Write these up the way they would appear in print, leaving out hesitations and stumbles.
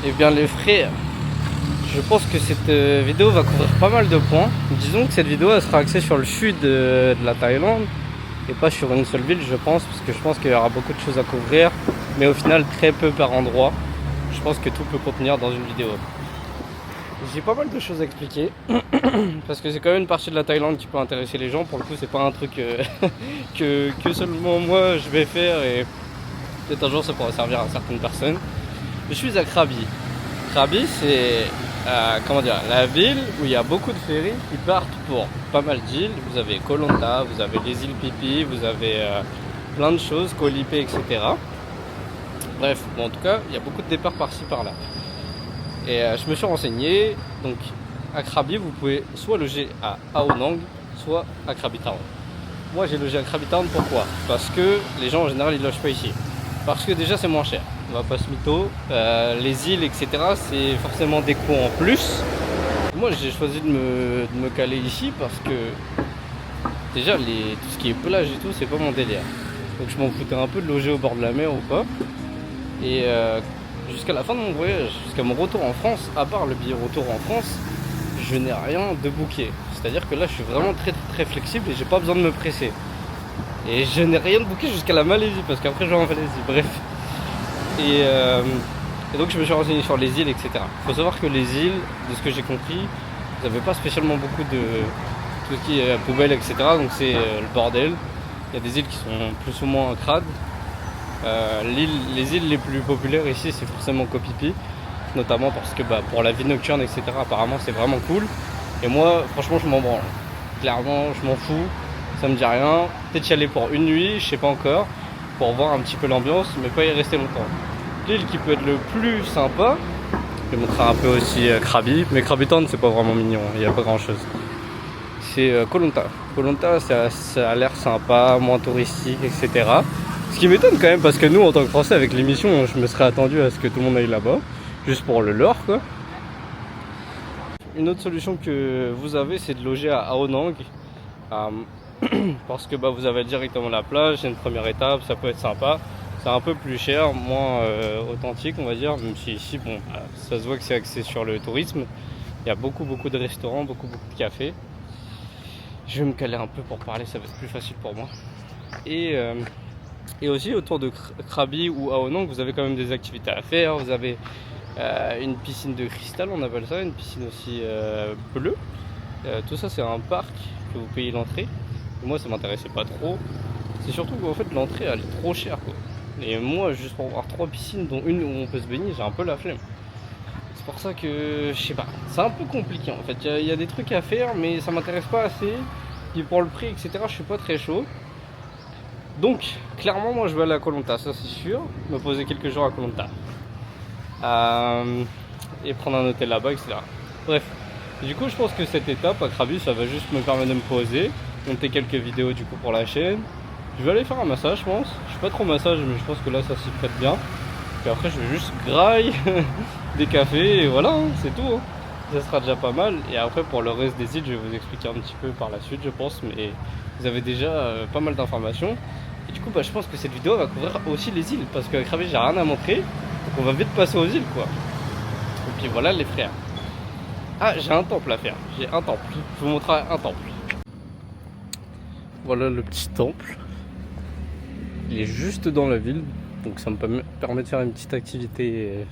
Eh bien les frères, je pense que cette vidéo va couvrir pas mal de points. Disons que cette vidéo elle sera axée sur le sud de la Thaïlande et pas sur une seule ville, je pense, parce que je pense qu'il y aura beaucoup de choses à couvrir, mais au final très peu par endroit. Je pense que tout peut contenir dans une vidéo. J'ai pas mal de choses à expliquer parce que c'est quand même une partie de la Thaïlande qui peut intéresser les gens. Pour le coup, c'est pas un truc que seulement moi je vais faire et peut-être un jour ça pourra servir à certaines personnes. Je suis à Krabi. Krabi, c'est comment dire, la ville où il y a beaucoup de ferries qui partent pour pas mal d'îles. Vous avez Koh Lanta, vous avez les îles Phi Phi, vous avez plein de choses, Koh Lipe, etc. Bref, bon, en tout cas, il y a beaucoup de départs par-ci par-là. Et je me suis renseigné, donc à Krabi, vous pouvez soit loger à Ao Nang, soit à Krabi Town. Moi j'ai logé à Krabi Town, pourquoi? Parce que les gens en général ils logent pas ici. Parce que déjà c'est moins cher, on va pas se mytho, les îles etc c'est forcément des coûts en plus. Moi j'ai choisi de me caler ici parce que déjà tout ce qui est plage et tout c'est pas mon délire. Donc je m'en foutais un peu de loger au bord de la mer ou pas. Et jusqu'à la fin de mon voyage, jusqu'à mon retour en France, à part le billet retour en France, je n'ai rien de booké. C'est-à-dire que là je suis vraiment très flexible et j'ai pas besoin de me presser. Et je n'ai rien de booké jusqu'à la Malaisie, parce qu'après je vais en Malaisie, bref. Et donc je me suis renseigné sur les îles, etc. Il faut savoir que les îles, de ce que j'ai compris, vous n'avez pas spécialement beaucoup de tout ce qui est poubelle, etc. Donc c'est le bordel. Il y a des îles qui sont plus ou moins crades. Les îles les plus populaires ici, c'est forcément Koh Phi Phi, notamment parce que pour la vie nocturne, etc. apparemment c'est vraiment cool. Et moi, franchement, je m'en branle. Clairement, je m'en fous. Ça me dit rien. Peut-être y aller pour une nuit, je sais pas encore, pour voir un petit peu l'ambiance, mais pas y rester longtemps. L'île qui peut être le plus sympa, je vais montrer un peu aussi Krabi, mais Krabi Town c'est pas vraiment mignon, il n'y a pas grand chose. C'est Koh Lanta. Koh Lanta ça a l'air sympa, moins touristique, etc. Ce qui m'étonne quand même parce que nous en tant que Français avec l'émission, je me serais attendu à ce que tout le monde aille là-bas, juste pour le lore quoi. Une autre solution que vous avez c'est de loger à Ao Nang. Parce que vous avez directement la plage, c'est une première étape, ça peut être sympa. C'est un peu plus cher, moins authentique on va dire, même si ici bon, ça se voit que c'est axé sur le tourisme. Il y a beaucoup de restaurants, beaucoup de cafés. Je vais me caler un peu pour parler, ça va être plus facile pour moi. Et aussi autour de Krabi ou Ao Nang, vous avez quand même des activités à faire. Vous avez une piscine de cristal, on appelle ça, une piscine aussi bleue. Tout ça c'est un parc que vous payez l'entrée. Moi ça m'intéressait pas trop. C'est surtout qu'en fait l'entrée elle est trop chère quoi. Et moi juste pour voir 3 piscines dont une où on peut se baigner, j'ai un peu la flemme. C'est pour ça que je sais pas, c'est un peu compliqué en fait. Il y a des trucs à faire mais ça m'intéresse pas assez. Et pour le prix etc je suis pas très chaud. Donc clairement moi je vais aller à Koh Lanta, ça c'est sûr. Me poser quelques jours à Koh Lanta. Et prendre un hôtel là-bas etc. Bref. Du coup je pense que cette étape à Krabi ça va juste me permettre de me poser, monter quelques vidéos du coup pour la chaîne. Je vais aller faire un massage je pense. Je suis pas trop massage mais je pense que là ça s'y prête bien. Puis après je vais juste grailler des cafés et voilà hein, c'est tout hein. Ça sera déjà pas mal. Et après pour le reste des îles je vais vous expliquer un petit peu par la suite je pense. Mais vous avez déjà pas mal d'informations. Et du coup je pense que cette vidéo va couvrir aussi les îles. Parce qu'à Krabi j'ai rien à montrer. Donc on va vite passer aux îles quoi. Et puis voilà les frères. Ah, j'ai un temple à faire. J'ai un temple. Je vous montrerai un temple. Voilà le petit temple. Il est juste dans la ville. Donc ça me permet de faire une petite activité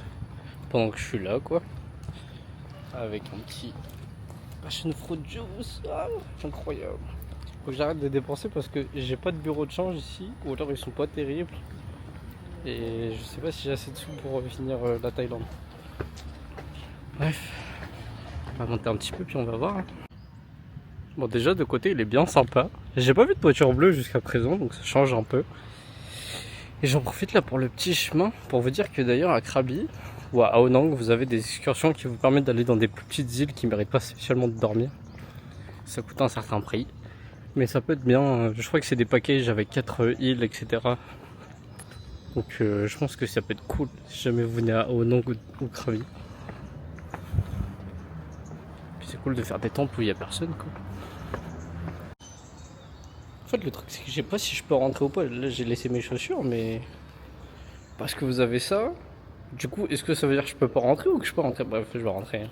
pendant que je suis là, quoi. Avec un petit passion fruit juice. Ah, incroyable. Faut que j'arrête de dépenser parce que j'ai pas de bureau de change ici. Ou alors ils sont pas terribles. Et je sais pas si j'ai assez de sous pour finir la Thaïlande. Bref. On va monter un petit peu puis on va voir. Bon déjà de côté il est bien sympa. J'ai pas vu de toiture bleue jusqu'à présent donc ça change un peu. Et j'en profite là pour le petit chemin pour vous dire que d'ailleurs à Krabi ou à Ao Nang vous avez des excursions qui vous permettent d'aller dans des plus petites îles qui méritent pas spécialement de dormir. Ça coûte un certain prix. Mais ça peut être bien. Je crois que c'est des packages avec 4 îles etc. Donc je pense que ça peut être cool si jamais vous venez à Ao Nang ou Krabi. C'est cool de faire des temples où il n'y a personne quoi. En fait le truc c'est que je sais pas si je peux rentrer ou pas. Là j'ai laissé mes chaussures mais parce que vous avez ça Du coup, est-ce que ça veut dire que je peux pas rentrer ou que je peux rentrer? Bref, je vais rentrer.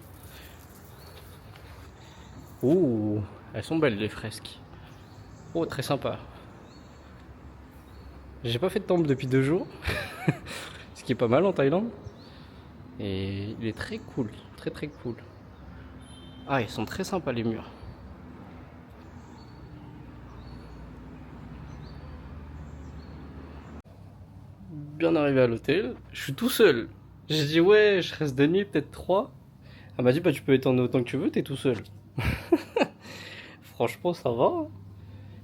Ouh, elles sont belles les fresques. Oh, très sympa. J'ai pas fait de temple depuis 2 jours, ce qui est pas mal en Thaïlande. Et il est très cool, très très cool. Ah, ils sont très sympas les murs. Bien arrivé à l'hôtel, je suis tout seul. J'ai dit ouais, je reste 2 nuits, peut-être 3. Elle m'a dit bah tu peux étendre autant que tu veux, t'es tout seul. Franchement ça va.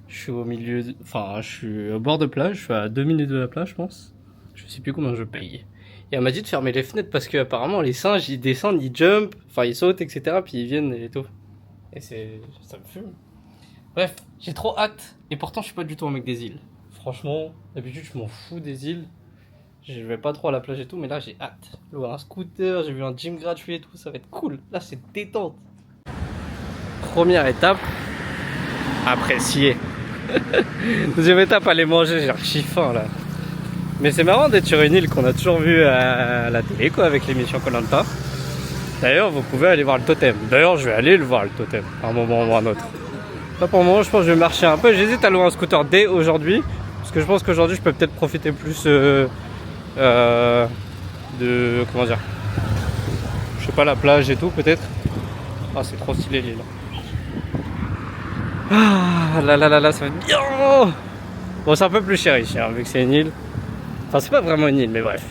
Je suis au milieu, enfin je suis au bord de plage, je suis à 2 minutes de la plage je pense. Je sais plus combien je paye. Et elle m'a dit de fermer les fenêtres parce que apparemment les singes ils descendent, ils jump, enfin ils sautent etc. Puis ils viennent et tout. Et ça me fume. Bref, j'ai trop hâte. Et pourtant je suis pas du tout un mec des îles. Franchement, d'habitude je m'en fous des îles. Je vais pas trop à la plage et tout, mais là j'ai hâte. Louer un scooter, j'ai vu un gym gratuit et tout, ça va être cool. Là c'est détente. Première étape, apprécier. Deuxième étape, aller manger, j'ai archi faim là. Mais c'est marrant d'être sur une île qu'on a toujours vue à la télé quoi, avec l'émission Koh Lanta. D'ailleurs, vous pouvez aller voir le totem. D'ailleurs, je vais aller le voir le totem, à un moment ou à un autre. Là pour le moment, je pense que je vais marcher un peu. J'hésite à louer un scooter dès aujourd'hui, parce que je pense qu'aujourd'hui je peux peut-être profiter plus de comment dire, je sais pas, la plage et tout peut-être. Ah c'est trop stylé l'île. Ah là là là là, ça va être bien. Bon c'est un peu plus cher ici hein, vu que c'est une île. Enfin c'est pas vraiment une île mais bref.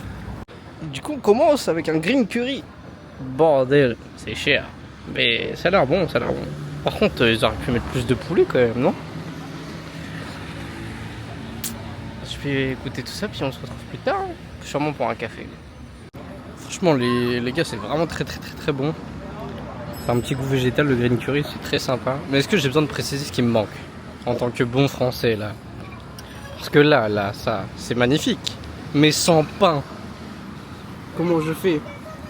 Du coup on commence avec un green curry. Bordel, c'est cher. Mais ça a l'air bon, ça a l'air bon. Par contre ils auraient pu mettre plus de poulet quand même, non? Je vais écouter tout ça puis on se retrouve plus tard. Hein. Sûrement pour un café. Franchement les gars c'est vraiment très très très très bon. C'est un petit goût végétal le green curry, c'est très sympa. Mais est-ce que j'ai besoin de préciser ce qui me manque en tant que bon français là? Parce que là ça c'est magnifique. Mais sans pain. Comment je fais?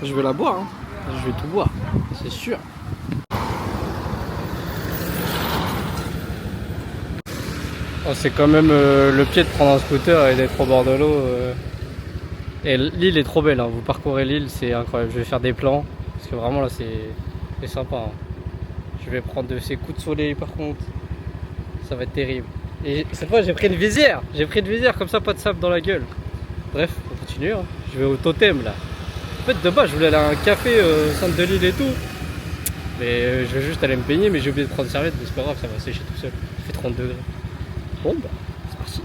Je vais la boire hein. Je vais tout boire, c'est sûr. Oh, c'est quand même le pied de prendre un scooter et d'être au bord de l'eau. Et l'île est trop belle, hein. Vous parcourez l'île, c'est incroyable. Je vais faire des plans, parce que vraiment là c'est sympa. Hein. Je vais prendre de ces coups de soleil par contre. Ça va être terrible. Et cette fois j'ai pris une visière. J'ai pris une visière, comme ça pas de sable dans la gueule. Bref, on continue. Hein. Je vais au totem là. En fait de base je voulais aller à un café au centre de l'île et tout. Mais je vais juste aller me baigner, mais j'ai oublié de prendre une serviette, mais c'est pas grave, ça va sécher tout seul. Il fait 30 degrés. Bon bah, c'est parti.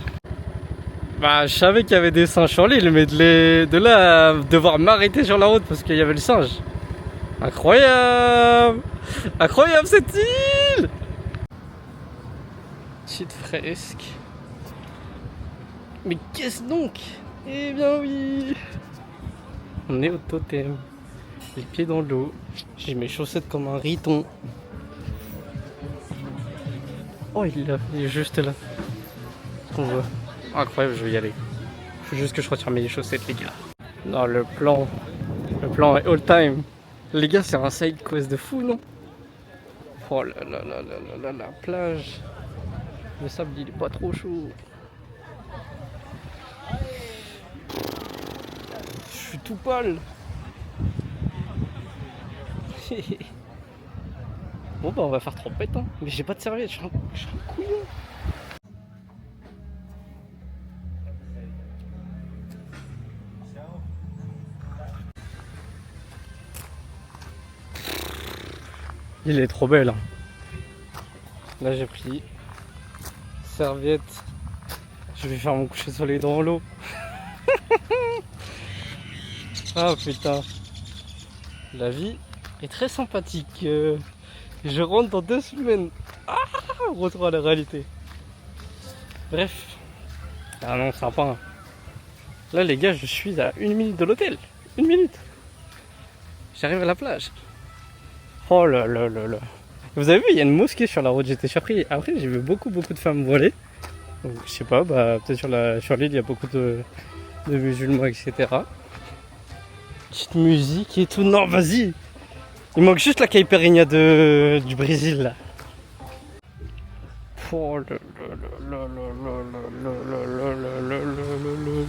Bah, je savais qu'il y avait des singes sur l'île, mais de là à devoir m'arrêter sur la route parce qu'il y avait le singe. Incroyable! Incroyable cette île! Petite fresque. Mais qu'est-ce donc? Eh bien oui! On est au totem. Les pieds dans l'eau. J'ai mes chaussettes comme un riton. Oh, il est juste là. On voit. Incroyable, je vais y aller. Faut juste que je retire mes chaussettes, les gars. Non, le plan est all time. Les gars, c'est un side quest de fou, non? Oh là là là là là là, la plage. Le sable, il est pas trop chaud. Je suis tout pâle. Bon bah on va faire trompette hein. Mais j'ai pas de serviette, je suis un couillon. Il est trop belle hein. Là j'ai pris serviette. Je vais faire mon coucher de soleil dans l'eau. Ah putain. La vie est très sympathique. Je rentre dans 2 semaines. Ah, retour à la réalité. Bref. Ah non, sympa. Hein. Là les gars, je suis à 1 minute de l'hôtel. 1 minute. J'arrive à la plage. Oh là là là là. Vous avez vu, il y a une mosquée sur la route, j'étais surpris. Après, j'ai vu beaucoup de femmes voilées. Donc, je sais pas, bah, peut-être sur l'île, il y a beaucoup de musulmans, etc. Petite musique et tout. Non, vas-y. Il manque juste la caipirinha du Brésil, là. Oh là là là là là là là là là là là là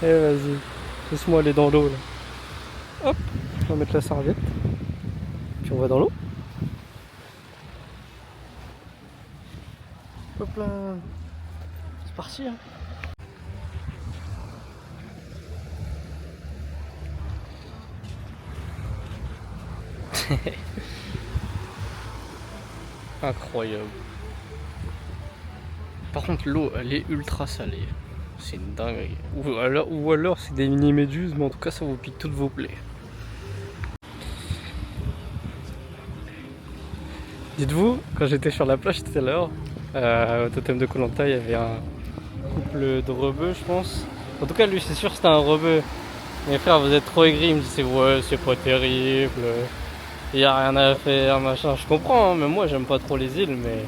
là. Eh vas-y, laisse-moi aller dans l'eau là. Hop, on va mettre la serviette. Puis on va dans l'eau. Hop là. C'est parti hein. Incroyable. Par contre l'eau elle est ultra salée. C'est une dinguerie. Ou alors c'est des mini méduses, mais en tout cas ça vous pique toutes vos plaies. Dites-vous, quand j'étais sur la plage tout à l'heure, au totem de Koh Lanta, il y avait un couple de rebeux, je pense. En tout cas, lui, c'est sûr que c'était un rebeu. Mes frères, vous êtes trop aigris, ils me disaient ouais, c'est pas terrible, il y a rien à faire, machin. Je comprends, hein, mais moi, j'aime pas trop les îles, mais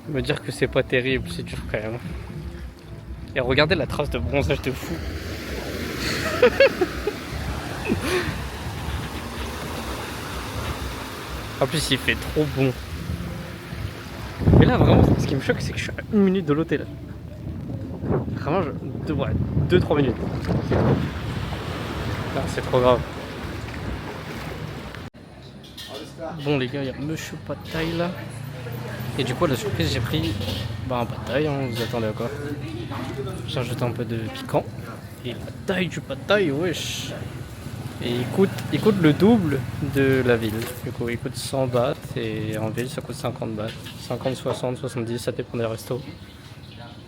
me dire que c'est pas terrible, c'est dur quand même. Et regardez la trace de bronzage de fou. En plus, il fait trop bon. Mais là, vraiment, ce qui me choque, c'est que je suis à 1 minute de l'hôtel. Vraiment, 2-3 minutes. C'est trop grave. Bon, les gars, il y a Monsieur Pad Thai là. Et du coup, la surprise, j'ai pris un Pad Thai. Hein, vous attendez à quoi? J'ai rajouté un peu de piquant. Et la taille du Pad Thai, wesh. Et il coûte le double de la ville. Du coup, il coûte 100 bahts et en ville, ça coûte 50 bahts. 50, 60, 70, ça dépend des restos.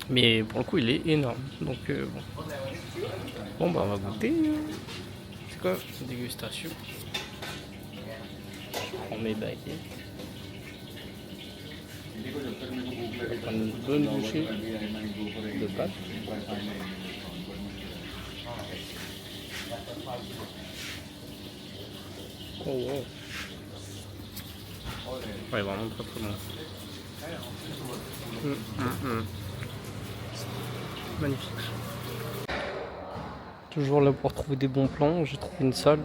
Mais pour le coup, il est énorme. Donc, bon, bah, on va goûter. C'est quoi? Dégustation. Je prends mes baguettes. Je vais prendre une bonne bouchée de pâtes. Oh wow. Ouais, vraiment très très bon. Magnifique. Toujours là pour trouver des bons plans. J'ai trouvé une salle.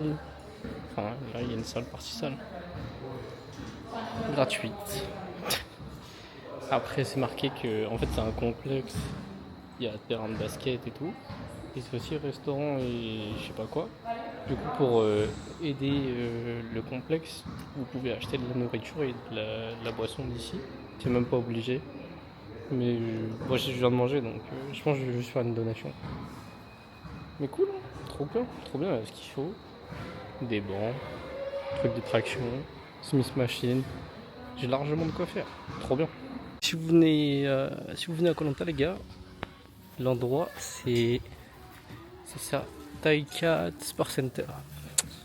Enfin, là il y a une salle partie salle. Gratuite. Après c'est marqué que en fait c'est un complexe. Il y a terrain de basket et tout. Et c'est aussi restaurant et je sais pas quoi. Du coup, pour aider le complexe, vous pouvez acheter de la nourriture et de la boisson d'ici. C'est même pas obligé. Mais moi, je viens de manger, donc je pense que je vais juste faire une donation. Mais cool, hein, trop bien, il y a ce qu'il faut. Des bancs, trucs de traction, Smith Machine. J'ai largement de quoi faire, trop bien. Si vous venez à Koh Lanta, les gars, l'endroit c'est ça. Thai Cat Sport Center.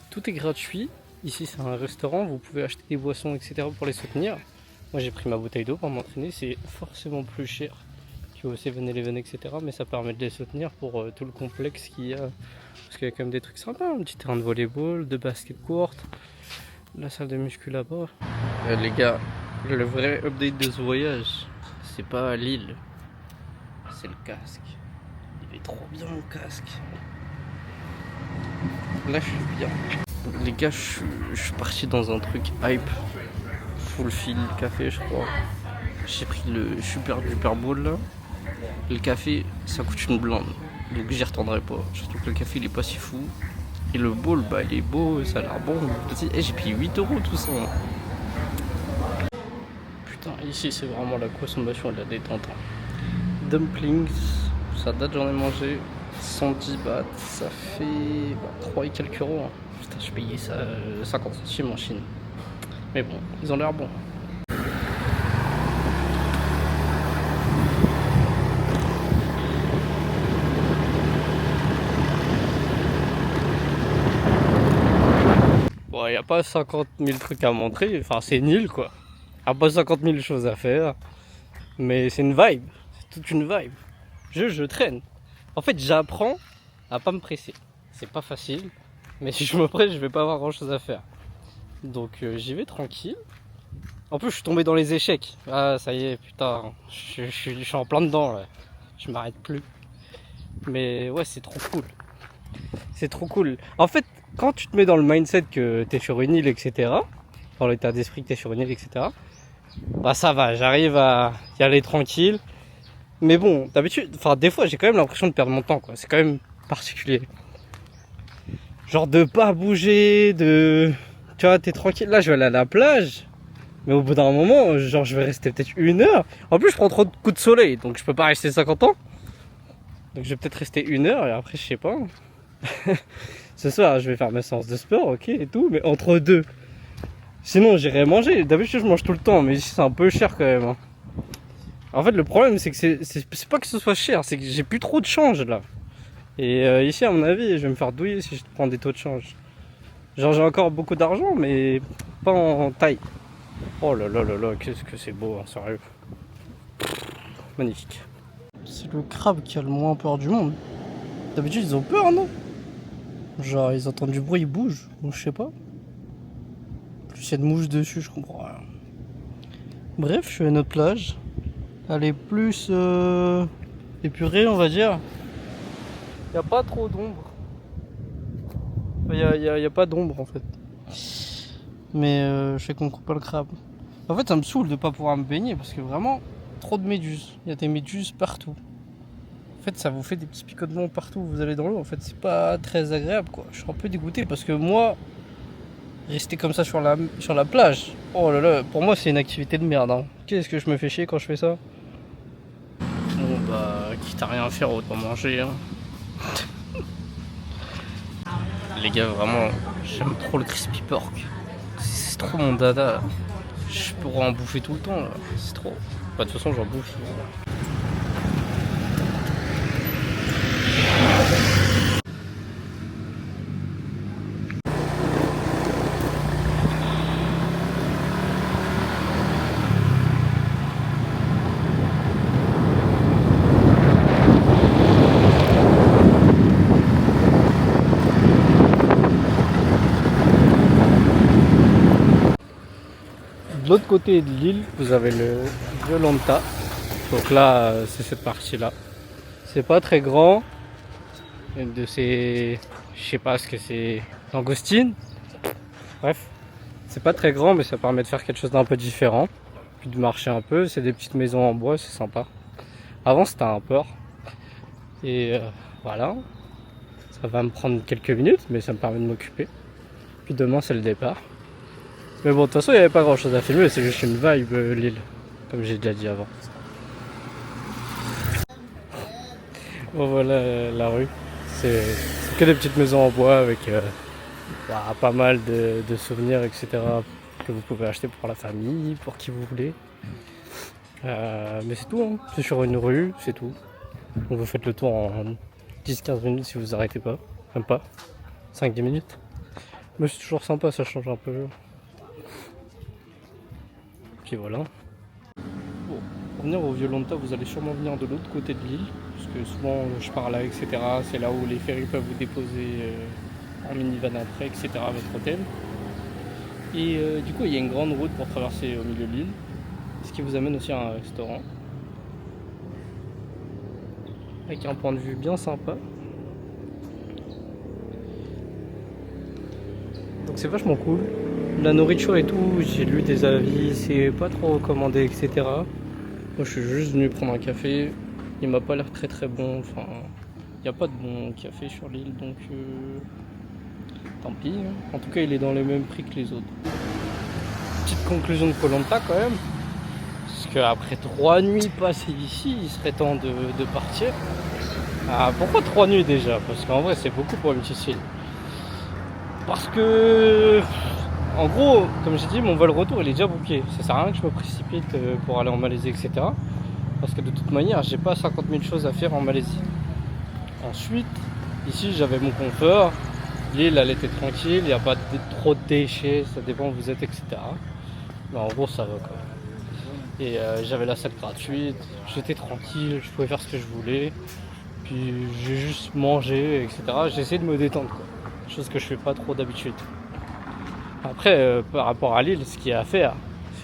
Tout est gratuit. Ici, c'est un restaurant. Vous pouvez acheter des boissons, etc. pour les soutenir. Moi, j'ai pris ma bouteille d'eau pour m'entraîner. C'est forcément plus cher qu'au 7-Eleven, etc. Mais ça permet de les soutenir pour tout le complexe qu'il y a. Parce qu'il y a quand même des trucs sympas. Un petit terrain de volleyball, de basket court, la salle de muscu là-bas. Les gars, le vrai update de ce voyage, c'est pas l'île, c'est le casque. Il est trop bien le casque. Là je suis bien. Les gars, je suis parti dans un truc hype. Full fil café je crois. J'ai pris le super duper bowl là. Le café ça coûte une blinde. Donc j'y retournerai pas. Surtout que le café il est pas si fou. Et le bowl bah il est beau, ça a l'air bon. Et j'ai payé 8 € tout ça. Putain, ici c'est vraiment la consommation et la détente. Dumplings, ça date j'en ai mangé. 110 bahts, ça fait 3 et quelques euros. Hein. Putain, je payais ça 50 centimes en Chine. Mais bon, ils ont l'air bons. Bon, il n'y a pas 50 000 trucs à montrer. Enfin, c'est une île quoi. Il n'y a pas 50 000 choses à faire. Mais c'est une vibe. C'est toute une vibe. Je traîne. En fait, j'apprends à pas me presser. C'est pas facile, mais si je me presse, je vais pas avoir grand chose à faire. Donc j'y vais tranquille. En plus, je suis tombé dans les échecs. Ah, ça y est, putain, je suis en plein dedans là. Je m'arrête plus. Mais ouais, c'est trop cool. C'est trop cool. En fait, quand tu te mets dans le mindset que t'es sur une île, etc., dans l'état d'esprit que t'es sur une île, etc., bah ça va, j'arrive à y aller tranquille. Mais bon, d'habitude, enfin des fois j'ai quand même l'impression de perdre mon temps quoi. C'est quand même particulier. Genre de pas bouger, tu vois, t'es tranquille. Là je vais aller à la plage. Mais au bout d'un moment, genre je vais rester peut-être 1 heure. En plus je prends trop de coups de soleil, donc je peux pas rester 50 ans. Donc je vais peut-être rester 1 heure et après je sais pas. Ce soir je vais faire ma séance de sport, ok et tout, mais entre deux. Sinon j'irai manger. D'habitude je mange tout le temps, mais ici c'est un peu cher quand même. Hein. En fait le problème c'est que c'est pas que ce soit cher, c'est que j'ai plus trop de change là. Et ici à mon avis je vais me faire douiller si je prends des taux de change. Genre j'ai encore beaucoup d'argent mais pas en taille. Oh là là là là, qu'est-ce que c'est beau, hein, sérieux. Magnifique. C'est le crabe qui a le moins peur du monde. D'habitude ils ont peur, non? Genre ils entendent du bruit, ils bougent, ou je sais pas. Plus il y a de mouches dessus, je comprends rien. Bref, je suis à notre plage. Elle est plus épurée, on va dire. Il n'y a pas trop d'ombre. Il y a pas d'ombre en fait. Mais je sais qu'on coupe pas le crabe. En fait, ça me saoule de pas pouvoir me baigner parce que vraiment, trop de méduses. Il y a des méduses partout. En fait, ça vous fait des petits picotements partout où vous allez dans l'eau. En fait, c'est pas très agréable quoi. Je suis un peu dégoûté parce que moi, rester comme ça sur la plage, oh là là, pour moi, c'est une activité de merde. Hein. Qu'est-ce que je me fais chier quand je fais ça? Bon, bah, quitte à rien faire, autant manger. Hein. Les gars, vraiment, j'aime trop le crispy pork. C'est trop mon dada. Je pourrais en bouffer tout le temps là. C'est trop. Bah, de toute façon, j'en bouffe. De l'autre côté de l'île, vous avez le Violanta. Donc là, c'est cette partie-là. C'est pas très grand. Une de ces, je sais pas ce que c'est, langoustines. Bref, c'est pas très grand, mais ça permet de faire quelque chose d'un peu différent. Puis de marcher un peu. C'est des petites maisons en bois, c'est sympa. Avant, c'était un port. Et voilà. Ça va me prendre quelques minutes, mais ça me permet de m'occuper. Puis demain, c'est le départ. Mais bon, de toute façon, il n'y avait pas grand chose à filmer, c'est juste une vibe, l'île, comme j'ai déjà dit avant. Bon, voilà la rue. C'est que des petites maisons en bois avec pas mal de souvenirs, etc. que vous pouvez acheter pour la famille, pour qui vous voulez. Mais c'est tout, hein. C'est sur une rue, c'est tout. Donc vous faites le tour en 10-15 minutes si vous arrêtez pas. Même pas. 5-10 minutes. Mais c'est toujours sympa, ça change un peu. Puis voilà. Bon, pour venir au Violanta, vous allez sûrement venir de l'autre côté de l'île, parce que souvent je pars là, etc. C'est là où les ferries peuvent vous déposer en minivan après, etc. à votre hôtel. Et du coup, il y a une grande route pour traverser au milieu de l'île, ce qui vous amène aussi à un restaurant. Avec un point de vue bien sympa. Donc c'est vachement cool. La nourriture et tout, j'ai lu des avis, c'est pas trop recommandé, etc. Moi je suis juste venu prendre un café, il m'a pas l'air très très bon, enfin il n'y a pas de bon café sur l'île donc tant pis. Hein. En tout cas il est dans les mêmes prix que les autres. Petite conclusion de Koh Lanta quand même, parce qu'après 3 nuits passées ici, il serait temps de partir. Ah, pourquoi 3 nuits déjà? Parce qu'en vrai c'est beaucoup pour une petite île. Parce que, en gros, comme j'ai dit, mon vol retour il est déjà booké. Ça sert à rien que je me précipite pour aller en Malaisie, etc. Parce que de toute manière, j'ai pas 50 000 choses à faire en Malaisie. Ensuite, ici j'avais mon confort. L'île elle était tranquille, il n'y a pas trop de déchets, ça dépend où vous êtes, etc. Mais en gros, ça va quoi. Et j'avais la salle gratuite, j'étais tranquille, je pouvais faire ce que je voulais. Puis j'ai juste mangé, etc. J'ai essayé de me détendre quoi. Chose que je fais pas trop d'habitude. Après, par rapport à l'île, ce qu'il y a à faire,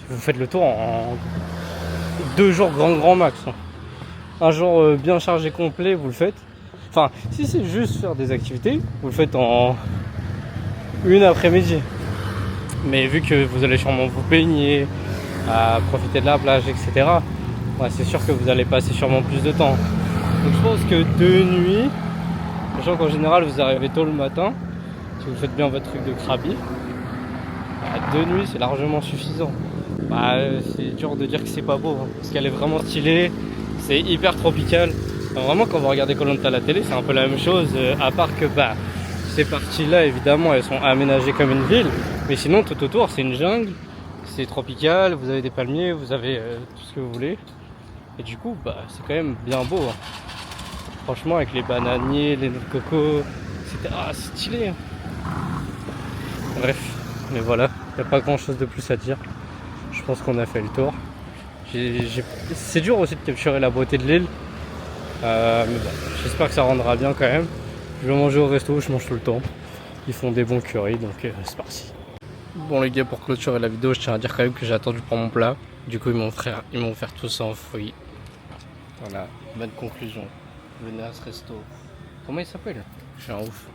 vous faites le tour en 2 jours grand max. Hein. Un jour bien chargé complet, vous le faites. Enfin, si c'est juste faire des activités, vous le faites en une après-midi. Mais vu que vous allez sûrement vous baigner, profiter de la plage, etc. ouais, c'est sûr que vous allez passer sûrement plus de temps. Donc je pense que de nuit, sachant qu'en général vous arrivez tôt le matin, si vous faites bien votre truc de Krabi, bah, de nuit c'est largement suffisant. Bah, c'est dur de dire que c'est pas beau, hein, parce qu'elle est vraiment stylée, c'est hyper tropical. Enfin, vraiment quand vous regardez Koh Lanta à la télé, c'est un peu la même chose, à part que bah, ces parties-là évidemment elles sont aménagées comme une ville, mais sinon tout autour c'est une jungle, c'est tropical, vous avez des palmiers, vous avez tout ce que vous voulez. Et du coup bah, c'est quand même bien beau. Hein. Franchement avec les bananiers, les noix de coco, etc. Ah, c'est stylé. Hein. Bref, mais voilà, il n'y a pas grand chose de plus à dire. Je pense qu'on a fait le tour. C'est dur aussi de capturer la beauté de l'île. Mais bon, j'espère que ça rendra bien quand même. Je vais manger au resto, je mange tout le temps. Ils font des bons currys, donc c'est parti. Bon les gars, pour clôturer la vidéo, je tiens à dire quand même que j'ai attendu pour mon plat. Du coup ils m'ont offert tout ça en fruits. Voilà, bonne conclusion. Venez à ce resto. Comment il s'appelle? Je suis un ouf.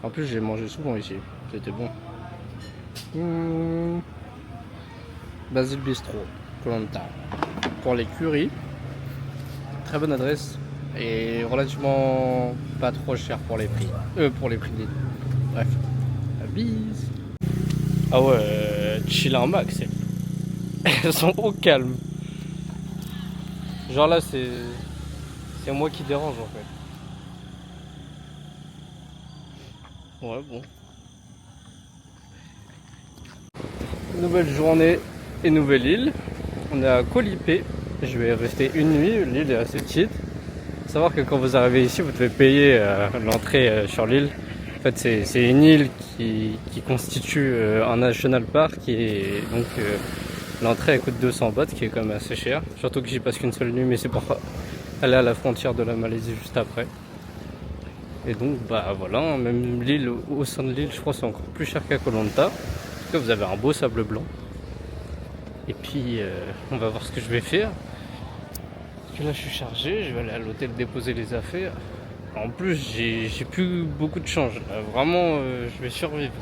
En plus j'ai mangé souvent ici, c'était bon. Basile Bistro, Koh Lanta. Pour les currys, très bonne adresse et relativement pas trop cher pour les prix. Pour les prix de l'île. Bref, la bise. Ah ouais, chill un max. Elles sont au calme. Genre là, c'est moi qui dérange en fait. Ouais, bon. Nouvelle journée et nouvelle île. On est à Koh Lipe. Je vais rester une nuit. L'île est assez petite. Faut savoir que quand vous arrivez ici, vous devez payer l'entrée sur l'île. En fait, c'est une île qui constitue un national park et donc l'entrée elle coûte 200 bahts, qui est quand même assez cher. Surtout que j'y passe qu'une seule nuit, mais c'est pour aller à la frontière de la Malaisie juste après. Et donc, bah voilà, même l'île, au sein de l'île, je crois que c'est encore plus cher qu'à Koh Lanta. En tout cas, vous avez un beau sable blanc. Et puis, on va voir ce que je vais faire. Parce que là, je suis chargé, je vais aller à l'hôtel déposer les affaires. En plus, j'ai plus beaucoup de change. Là. Vraiment, je vais survivre.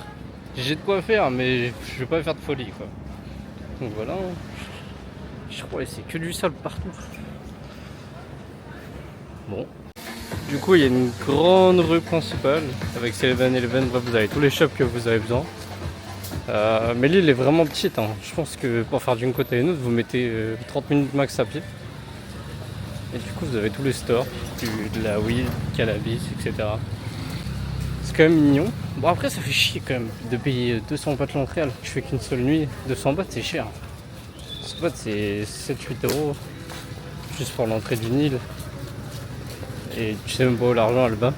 J'ai de quoi faire, mais je vais pas faire de folie, quoi. Donc voilà. Je crois que c'est que du sable partout. Bon. Du coup, il y a une grande rue principale avec 7-Eleven. Bref, vous avez tous les shops que vous avez besoin. Mais l'île est vraiment petite. Hein. Je pense que pour faire d'une côte à une autre, vous mettez 30 minutes max à pied. Et du coup, vous avez tous les stores, de la weed, cannabis, etc. C'est quand même mignon. Bon, après, ça fait chier quand même de payer 200 bahts l'entrée alors que je fais qu'une seule nuit. 200 bahts, c'est cher. 200 bahts, c'est 7-8 euros juste pour l'entrée d'une île. Et tu sais même pas où l'argent elle va.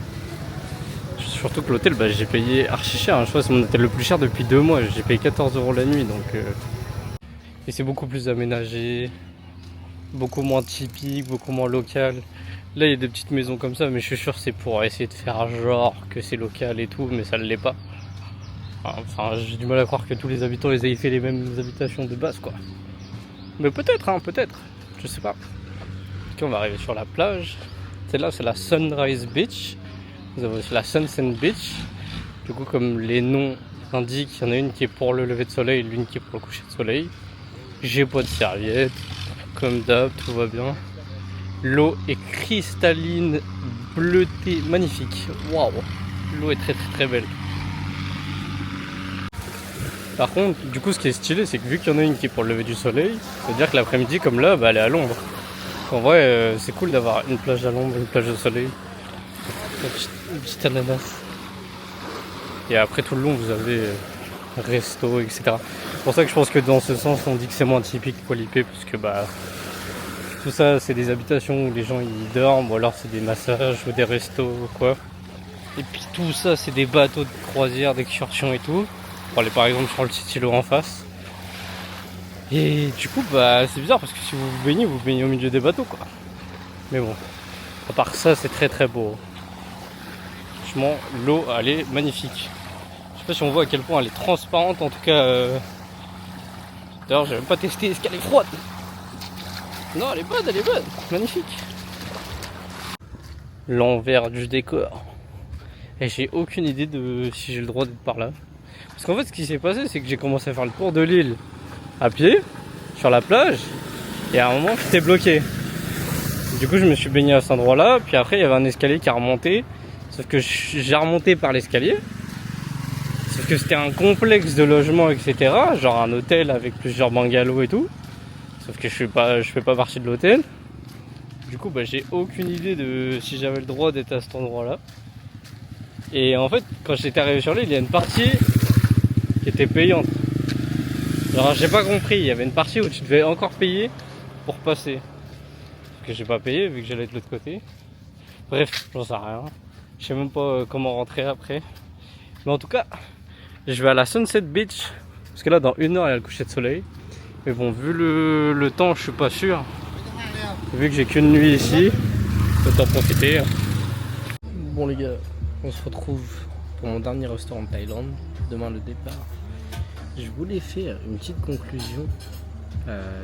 Surtout que l'hôtel, bah, j'ai payé archi cher. Hein. Je crois que c'est mon hôtel le plus cher depuis 2 mois. J'ai payé 14 euros la nuit. Donc, et c'est beaucoup plus aménagé. Beaucoup moins typique, beaucoup moins local. Là il y a des petites maisons comme ça, mais je suis sûr que c'est pour essayer de faire genre que c'est local et tout, mais ça ne l'est pas. Enfin, j'ai du mal à croire que tous les habitants ils aient fait les mêmes habitations de base, quoi. Mais peut-être, hein, peut-être. Je sais pas. Ok, on va arriver sur la plage. Celle-là, c'est la Sunrise Beach. Vous avez aussi la Sunset Beach. Du coup, comme les noms indiquent, il y en a une qui est pour le lever de soleil, l'une qui est pour le coucher de soleil. J'ai pas de serviette. Comme d'hab, tout va bien. L'eau est cristalline, bleutée, magnifique. Waouh, l'eau est très très très belle. Par contre, du coup, ce qui est stylé, c'est que vu qu'il y en a une qui est pour le lever du soleil, ça veut dire que l'après-midi, comme là, bah, elle est à l'ombre. En vrai, c'est cool d'avoir une plage à l'ombre, une plage au soleil. Une petite ananas. Et après, tout le long, vous avez resto, etc. C'est pour ça que je pense que dans ce sens, on dit que c'est moins typique Koh Lipe, parce que bah, tout ça, c'est des habitations où les gens ils dorment, ou alors c'est des massages ou des restos ou quoi. Et puis tout ça, c'est des bateaux de croisière, d'excursion et tout. Pour aller par exemple sur le Citilo en face. Et du coup, bah, c'est bizarre parce que si vous vous baignez au milieu des bateaux, quoi. Mais bon, à part ça, c'est très très beau. Franchement, l'eau, elle est magnifique. Je sais pas si on voit à quel point elle est transparente, en tout cas. D'ailleurs, j'ai même pas testé, est-ce qu'elle est froide? Non, elle est bonne, magnifique. L'envers du décor. Et j'ai aucune idée de si j'ai le droit d'être par là. Parce qu'en fait, ce qui s'est passé, c'est que j'ai commencé à faire le tour de l'île à pied, sur la plage. Et à un moment, j'étais bloqué. Du coup, je me suis baigné à cet endroit-là. Puis après, il y avait un escalier qui a remonté. Sauf que j'ai remonté par l'escalier. Sauf que c'était un complexe de logement, etc. Genre un hôtel avec plusieurs bungalows et tout. Sauf que je fais pas partie de l'hôtel. Du coup, bah, j'ai aucune idée de si j'avais le droit d'être à cet endroit-là. Et en fait, quand j'étais arrivé sur l'île, il y a une partie qui était payante. Alors, j'ai pas compris. Il y avait une partie où tu devais encore payer pour passer. Que j'ai pas payé vu que j'allais de l'autre côté. Bref, j'en sais rien. Je sais même pas comment rentrer après. Mais en tout cas, je vais à la Sunset Beach. Parce que là, dans 1 heure, il y a le coucher de soleil. Mais bon, vu le temps, je suis pas sûr. Vu que j'ai qu'une nuit ici, autant profiter. Bon les gars, on se retrouve pour mon dernier restaurant de Thaïlande. Demain le départ. Je voulais faire une petite conclusion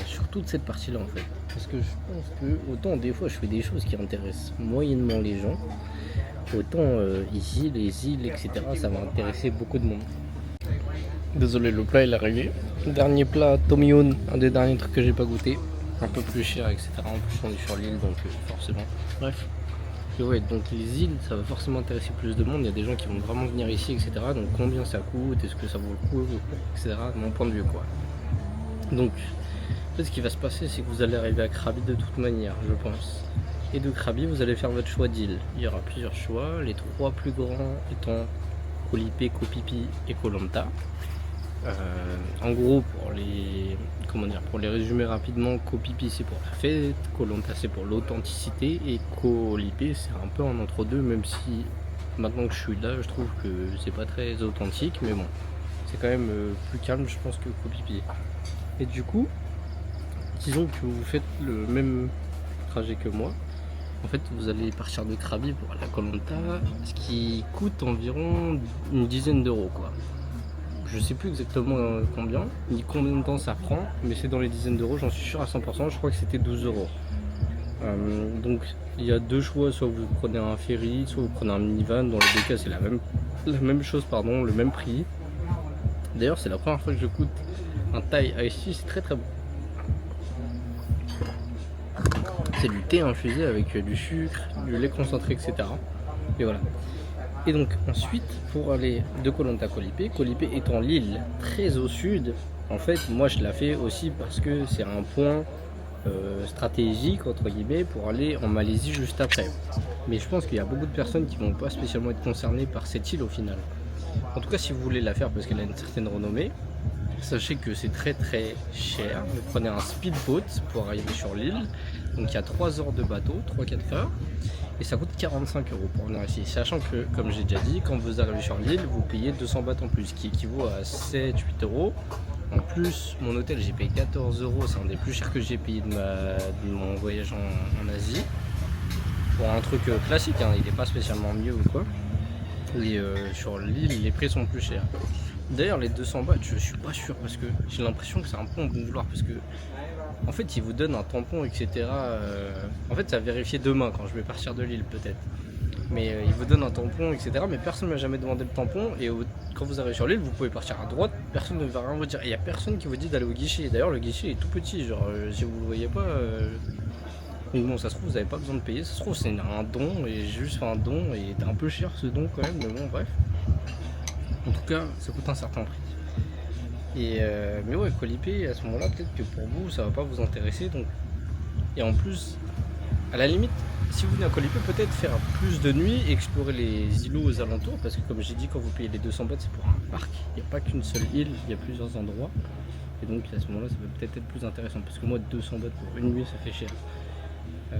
sur toute cette partie-là en fait. Parce que je pense que autant des fois je fais des choses qui intéressent moyennement les gens, autant ici les îles etc. ça va intéresser beaucoup de monde. Désolé, le plat il est arrivé. Dernier plat, Tom Yum, un des derniers trucs que j'ai pas goûté. Un peu plus cher etc. En plus on est sur l'île donc forcément. Bref. Et ouais, donc les îles ça va forcément intéresser plus de monde. Il y a des gens qui vont vraiment venir ici etc. Donc combien ça coûte, est-ce que ça vaut le coup etc. De mon point de vue quoi. Donc en fait, ce qui va se passer, c'est que vous allez arriver à Krabi de toute manière, je pense. Et de Krabi, vous allez faire votre choix d'île. Il y aura plusieurs choix, les 3 plus grands étant Koh Lipe, Koh Phi Phi et Koh Lanta. En gros, pour les résumer rapidement, Koh Phi Phi c'est pour la fête, Koh Lanta c'est pour l'authenticité et Koh Lipe c'est un peu un entre-deux, même si maintenant que je suis là, je trouve que c'est pas très authentique, mais bon, c'est quand même plus calme, je pense, que Koh Phi Phi. Et du coup, disons que vous faites le même trajet que moi. En fait, vous allez partir de Krabi pour aller à Koh Lanta, ce qui coûte environ une dizaine d'euros, quoi. Je sais plus exactement combien, ni combien de temps ça prend, mais c'est dans les dizaines d'euros, j'en suis sûr à 100%, je crois que c'était 12 euros. Donc il y a 2 choix, soit vous prenez un ferry, soit vous prenez un minivan, dans les 2 cas c'est la même chose, pardon, le même prix. D'ailleurs c'est la première fois que je goûte un Thai Iced Tea, c'est très très bon. C'est du thé infusé avec du sucre, du lait concentré, etc. Et voilà. Et donc ensuite, pour aller de Koh Lanta à Koh Lipe étant l'île très au sud, en fait, moi je la fais aussi parce que c'est un point stratégique entre guillemets pour aller en Malaisie juste après. Mais je pense qu'il y a beaucoup de personnes qui vont pas spécialement être concernées par cette île au final. En tout cas, si vous voulez la faire parce qu'elle a une certaine renommée, sachez que c'est très très cher. Vous prenez un speedboat pour arriver sur l'île. Donc il y a 3 heures de bateau, 3-4 heures. Et ça coûte 45 euros pour venir ici. Sachant que, comme j'ai déjà dit, quand vous arrivez sur l'île, vous payez 200 bahts en plus, ce qui équivaut à 7-8 euros. En plus, mon hôtel, j'ai payé 14 euros. C'est un des plus chers que j'ai payé de mon voyage en Asie. Pour un truc classique, hein, il n'est pas spécialement mieux ou quoi. Et sur l'île, les prix sont plus chers. D'ailleurs, les 200 bahts, je suis pas sûr parce que j'ai l'impression que c'est un peu en bon vouloir parce que en fait, ils vous donnent un tampon, etc. En fait, ça va vérifier demain quand je vais partir de l'île peut-être. Mais ils vous donnent un tampon, etc. Mais personne ne m'a jamais demandé le tampon. Et quand vous arrivez sur l'île, vous pouvez partir à droite. Personne ne va rien vous dire. Et il n'y a personne qui vous dit d'aller au guichet. D'ailleurs, le guichet est tout petit. Genre, si vous ne le voyez pas, donc bon, ça se trouve, vous n'avez pas besoin de payer. Ça se trouve, c'est un don. Et j'ai juste fait un don. Et c'est un peu cher ce don quand même. Mais bon, bref. En tout cas, ça coûte un certain prix. Mais ouais, Koh Lipe, à ce moment-là, peut-être que pour vous, ça va pas vous intéresser. Donc... Et en plus, à la limite, si vous venez à Koh Lipe, peut-être faire plus de nuits et explorer les îlots aux alentours. Parce que comme j'ai dit, quand vous payez les 200 bahts, c'est pour un parc. Il n'y a pas qu'une seule île, il y a plusieurs endroits. Et donc à ce moment-là, ça va peut-être être plus intéressant. Parce que moi, 200 bahts pour une nuit, ça fait cher.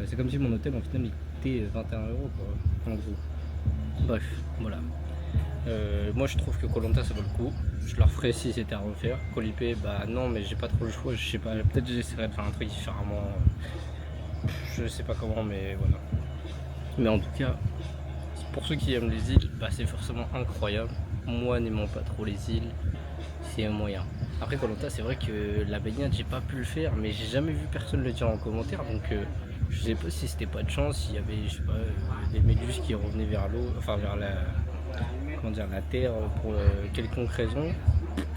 C'est comme si mon hôtel, en final, il coûtait 21 euros, quoi, en gros. Bref, voilà. Moi je trouve que Koh Lanta ça vaut le coup, je le referais si c'était à refaire. Koh Lipe, bah non, mais j'ai pas trop le choix, je sais pas, peut-être j'essaierai de faire un truc différemment, je sais pas comment, mais voilà. Mais en tout cas, pour ceux qui aiment les îles, bah c'est forcément incroyable. Moi n'aimant pas trop les îles, c'est un moyen. Après Koh Lanta, c'est vrai que la baignade j'ai pas pu le faire, mais j'ai jamais vu personne le dire en commentaire, donc je sais pas si c'était pas de chance, s'il y avait, je sais pas, des méduses qui revenaient vers l'eau, enfin vers la terre pour quelconque raison,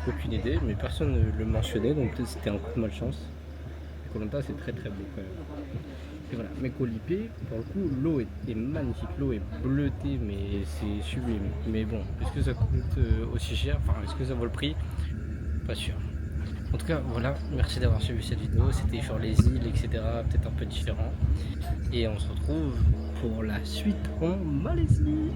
aucune idée, mais personne ne le mentionnait, donc peut-être c'était un coup de malchance. Koh Lanta, c'est très très beau quand même. Et voilà, mais Koh Lipe, pour le coup, l'eau est magnifique, l'eau est bleutée, mais c'est sublime. Mais bon, est-ce que ça coûte aussi cher? Enfin, est-ce que ça vaut le prix? Pas sûr. En tout cas, voilà, merci d'avoir suivi cette vidéo. C'était sur les îles, etc. Peut-être un peu différent. Et on se retrouve pour la suite en Malaisie.